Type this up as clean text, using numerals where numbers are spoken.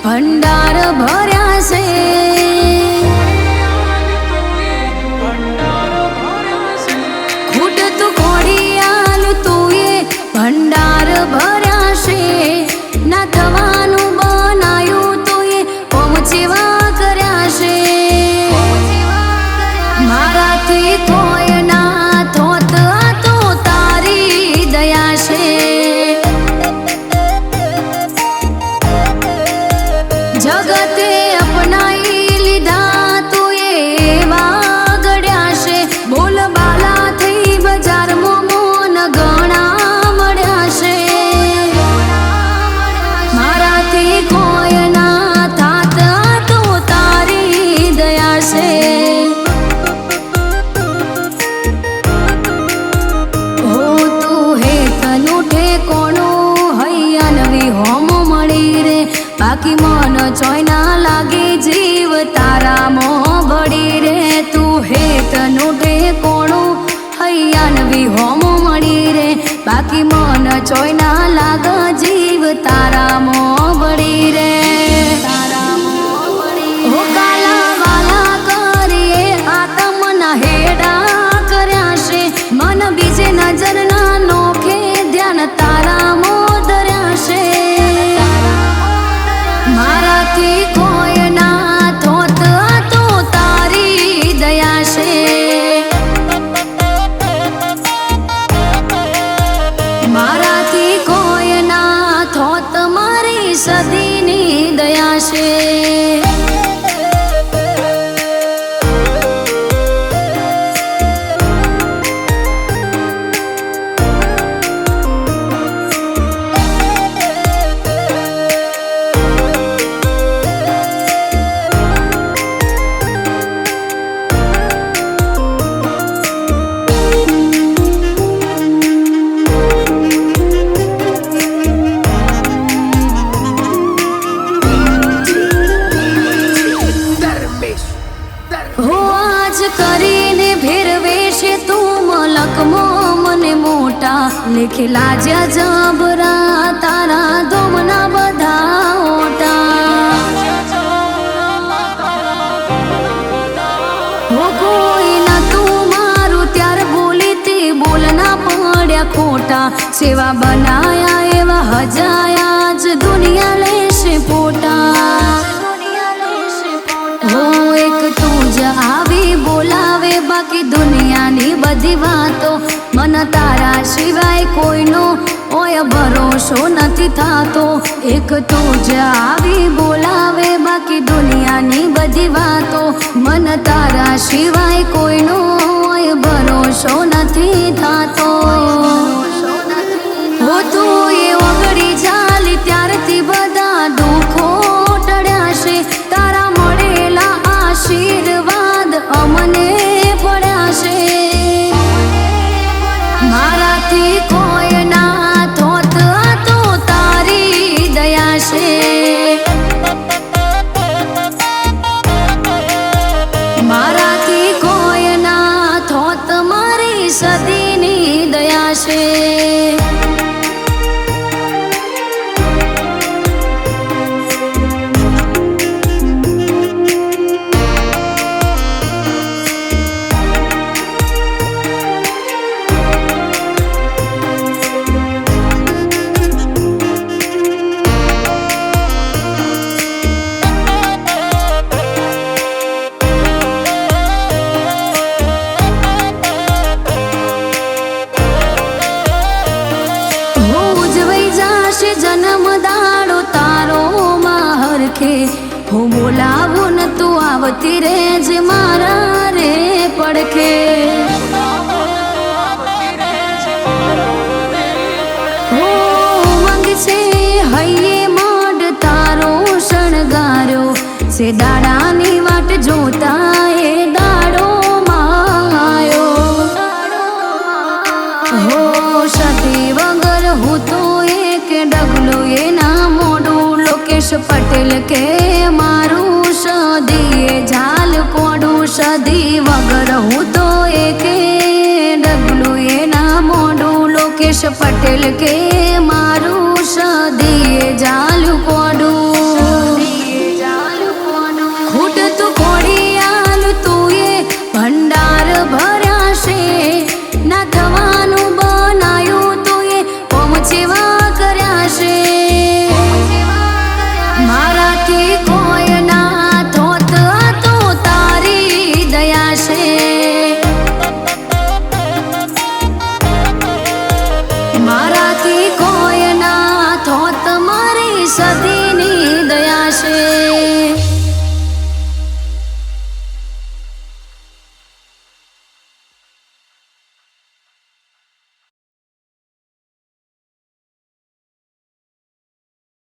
भंडार भर्या से खूट तू खोडियाल तुए भंडार भर्या से ना थवानु बनायु तुए पहुंचवा कर्या से माराथी कोई ना थोत तो तारी दया से जगते अपनाई लीधा तू एवा गड्या शे बोल बाला थई बजार मोन गणा मळ्या शे माराथी कोई ना थात तो तारी दया शे हो तू हे तनु ठेकोणो हैया नवी होम मळी रे बाकी मन चोयना लागे जीव तारा मो बड़ी रे तू हे तनु ठेकोणो हैया नवी होम मळी रे बाकी मन चोयना लाग जीव तारा मो बड़ी रे हो काला वाला करिए आत्मना हेडा कर्या शे मन बीजे नजर ना नोखे ध्यान तारा मो धर्या शे माराथी कोई ना थोत तो तारी दया शे माराथी कोई ना थोत मारी सदीनी दया शे हो आज करीने भेरवे शे तू मलक मो मने मोटा लेखेला जबरा तारा दोमना बधा ओटा हो कोई ना तू मारू त्यार बोली ते बोलना पड्या खोटा सेवा बनाया एवा हजाया आज दुनिया लेशे पोटा हो एक तुझ आवी बोलावे बाकी दुनियानी बधी वातो मन तारा सिवाय कोईनो ओय भरोसो नथी थातो एक तुझ आवी बोलावे बाकी दुनियानी बधी वातो मन तारा सिवाय कोईनो ओय भरोसो नथी थातो हो तू ये ओगड़ी जाली त्यारथी बधा दुखो टळ्या शे तारा मळेला आशीर्वाद अमने पड्या शे माराथी कोई ना थोत तो तारी दया शे माराथी कोई ना थोत मारी सदीनी दया शे जन्म दाड़ो तारो माहर के हो बोलावो न तू आवती रे जे मारा रे पड़के हो છે હૈયે મઢ તારો શણગાર્યો છે દાડાની વાટ જોતા એ દાડો માયો હો સતી વગર હું તો એક ડગલું એના મોઢું લોકેશ પટેલ કે મારું સદીએ ઝાલ કોડું સદી વગર હું તો એક ડગલું એના મોઢું લોકેશ પટેલ કે મારું સદીએ ઝાલ કોડું ખૂટતું કોડિયાલ તું એ ભંડાર ભર્યા છે ના થવાનું બનાયું તું એ પહોંચવા કર્યા છે મારાથી કોઈ ના થોત તો તારી દયા છે મારાથી કોઈ ના થોત મારી સદી